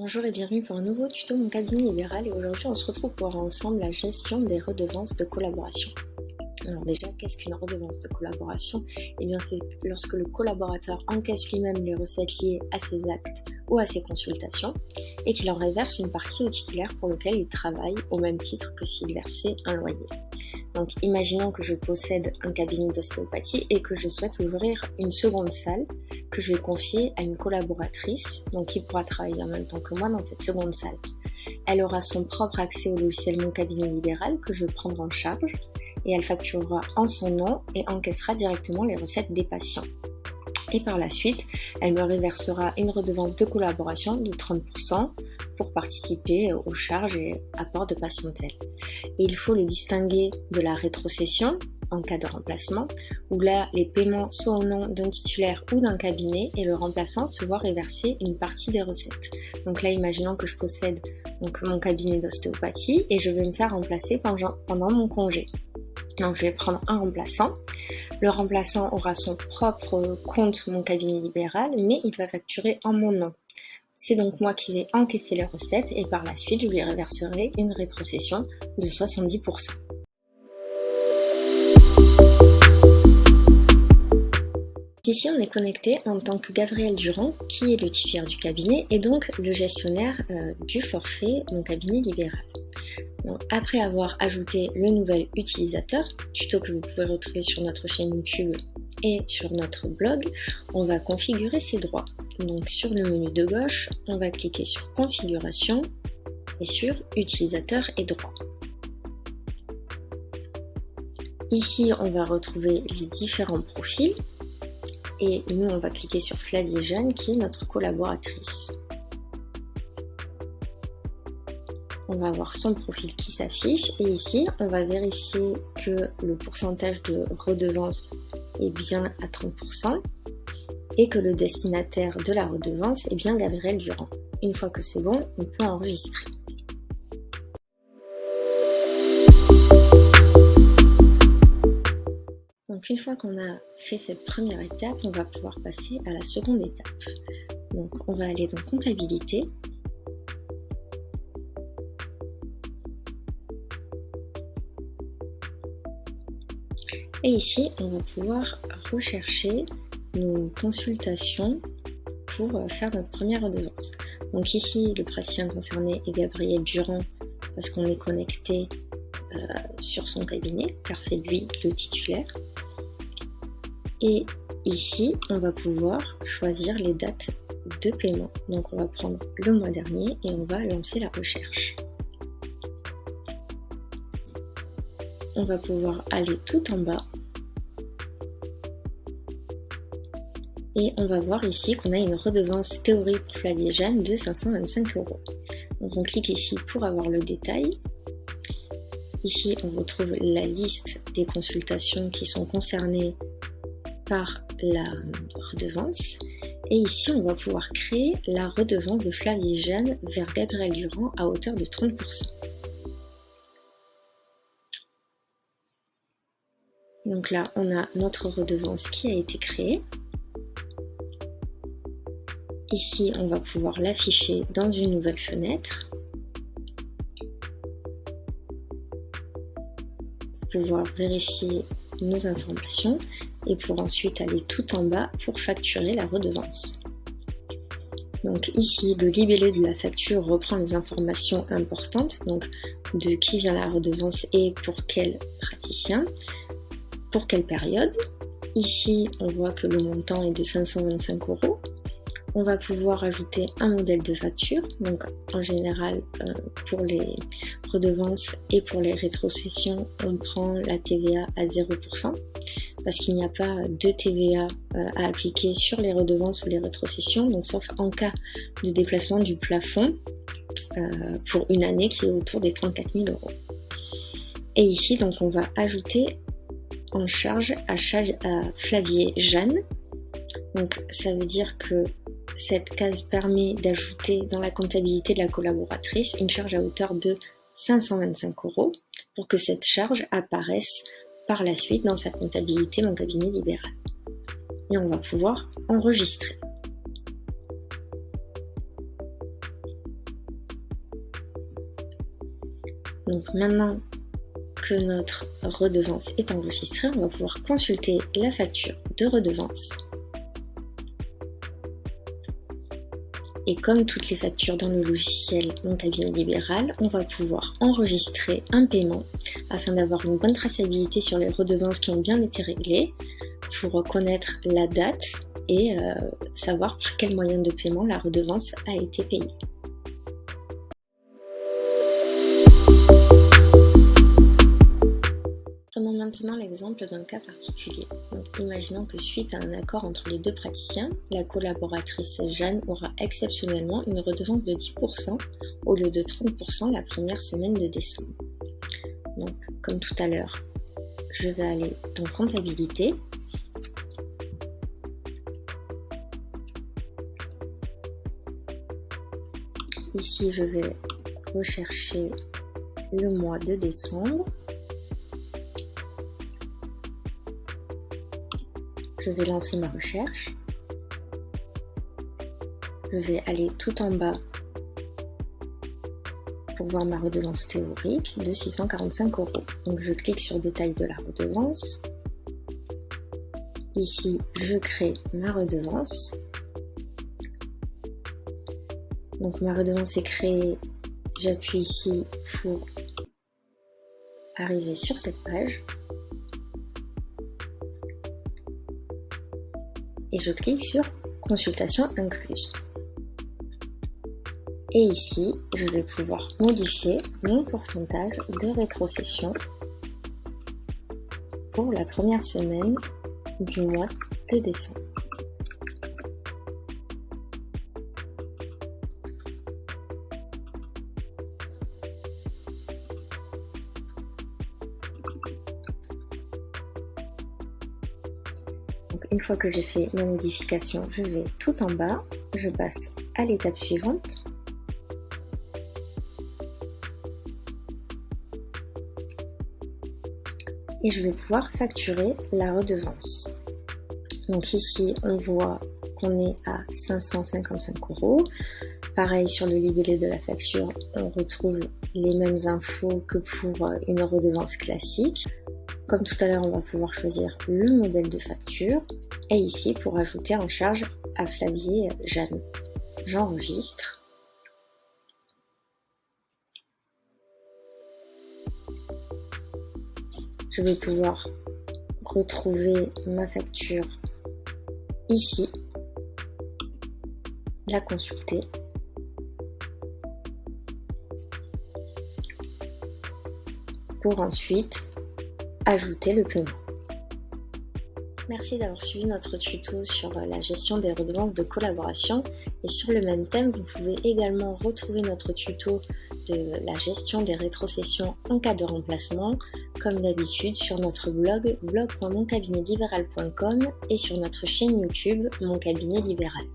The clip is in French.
Bonjour et bienvenue pour un nouveau tuto Mon Cabinet Libéral et aujourd'hui on se retrouve pour voir ensemble la gestion des redevances de collaboration. Alors déjà, qu'est-ce qu'une redevance de collaboration? Eh bien c'est lorsque le collaborateur encaisse lui-même les recettes liées à ses actes ou à ses consultations et qu'il en reverse une partie au titulaire pour lequel il travaille au même titre que s'il versait un loyer. Donc imaginons que je possède un cabinet d'ostéopathie et que je souhaite ouvrir une seconde salle que je vais confier à une collaboratrice, donc qui pourra travailler en même temps que moi dans cette seconde salle. Elle aura son propre accès au logiciel Mon Cabinet Libéral que je prendrai en charge et elle facturera en son nom et encaissera directement les recettes des patients. Et par la suite, elle me reversera une redevance de collaboration de 30% pour participer aux charges et apports de patientèle. Et il faut le distinguer de la rétrocession en cas de remplacement, où là, les paiements sont au nom d'un titulaire ou d'un cabinet et le remplaçant se voit reverser une partie des recettes. Donc là, imaginons que je possède mon cabinet d'ostéopathie et je vais me faire remplacer pendant mon congé. Donc je vais prendre un remplaçant. Le remplaçant aura son propre compte Mon Cabinet Libéral, mais il va facturer en mon nom. C'est donc moi qui vais encaisser les recettes et par la suite je lui reverserai une rétrocession de 70%. Ici on est connecté en tant que Gabriel Durand, qui est le titulaire du cabinet et donc le gestionnaire du forfait Mon Cabinet Libéral. Donc, après avoir ajouté le nouvel utilisateur, tuto que vous pouvez retrouver sur notre chaîne YouTube et sur notre blog, on va configurer ses droits. Donc sur le menu de gauche, on va cliquer sur Configuration et sur Utilisateur et droits. Ici, on va retrouver les différents profils et nous, on va cliquer sur Flavie Jeanne qui est notre collaboratrice. On va avoir son profil qui s'affiche et ici on va vérifier que le pourcentage de redevance est bien à 30% et que le destinataire de la redevance est bien Gabriel Durand. Une fois que c'est bon, on peut enregistrer. Donc une fois qu'on a fait cette première étape, on va pouvoir passer à la seconde étape. Donc on va aller dans Comptabilité. Et ici, on va pouvoir rechercher nos consultations pour faire notre première redevance. Donc ici, le praticien concerné est Gabriel Durand parce qu'on est connecté sur son cabinet, car c'est lui le titulaire. Et ici, on va pouvoir choisir les dates de paiement. Donc on va prendre le mois dernier et on va lancer la recherche. On va pouvoir aller tout en bas et on va voir ici qu'on a une redevance théorique pour Flavie Jeanne de 525 €. Donc on clique ici pour avoir le détail. Ici on retrouve la liste des consultations qui sont concernées par la redevance. Et ici on va pouvoir créer la redevance de Flavie Jeanne vers Gabriel Durand à hauteur de 30%. Donc là, on a notre redevance qui a été créée. Ici, on va pouvoir l'afficher dans une nouvelle fenêtre. Pouvoir vérifier nos informations et pour ensuite aller tout en bas pour facturer la redevance. Donc ici, le libellé de la facture reprend les informations importantes, donc de qui vient la redevance et pour quel praticien. Pour quelle période. Ici, on voit que le montant est de 525 €. On va pouvoir ajouter un modèle de facture. Donc, en général, pour les redevances et pour les rétrocessions, on prend la TVA à 0% parce qu'il n'y a pas de TVA à appliquer sur les redevances ou les rétrocessions, donc sauf en cas de déplacement du plafond pour une année qui est autour des 34 000 €. Et ici, donc, on va ajouter en charge à Flavie Jeanne. Donc ça veut dire que cette case permet d'ajouter dans la comptabilité de la collaboratrice une charge à hauteur de 525 € pour que cette charge apparaisse par la suite dans sa comptabilité Mon Cabinet Libéral. Et on va pouvoir enregistrer. Donc maintenant que notre redevance est enregistrée, on va pouvoir consulter la facture de redevance. Et comme toutes les factures dans le logiciel Mon Cabinet Libéral, on va pouvoir enregistrer un paiement afin d'avoir une bonne traçabilité sur les redevances qui ont bien été réglées, pour connaître la date et savoir par quel moyen de paiement la redevance a été payée. Prenons maintenant l'exemple d'un cas particulier. Donc, imaginons que suite à un accord entre les deux praticiens, la collaboratrice Jeanne aura exceptionnellement une redevance de 10% au lieu de 30% la première semaine de décembre. Donc, comme tout à l'heure, je vais aller dans Comptabilité. Ici, je vais rechercher le mois de décembre. Je vais lancer ma recherche. Je vais aller tout en bas pour voir ma redevance théorique de 645 €. Donc je clique sur Détail de la redevance. Ici, je crée ma redevance. Donc ma redevance est créée. J'appuie ici pour arriver sur cette page. Et je clique sur Consultation incluse. Et ici, je vais pouvoir modifier mon pourcentage de rétrocession pour la première semaine du mois de décembre. Donc, une fois que j'ai fait ma modification, je vais tout en bas, je passe à l'étape suivante. Et je vais pouvoir facturer la redevance. Donc ici, on voit qu'on est à 555 €. Pareil, sur le libellé de la facture, on retrouve les mêmes infos que pour une redevance classique. Comme tout à l'heure, on va pouvoir choisir le modèle de facture. Et ici, pour ajouter en charge à Flavier Jeanne. J'enregistre. Je vais pouvoir retrouver ma facture ici, la consulter pour ensuite ajouter le paiement. Merci d'avoir suivi notre tuto sur la gestion des redevances de collaboration, et sur le même thème, vous pouvez également retrouver notre tuto de la gestion des rétrocessions en cas de remplacement, comme d'habitude sur notre blog blog.moncabinetliberal.com et sur notre chaîne YouTube Mon Cabinet Libéral.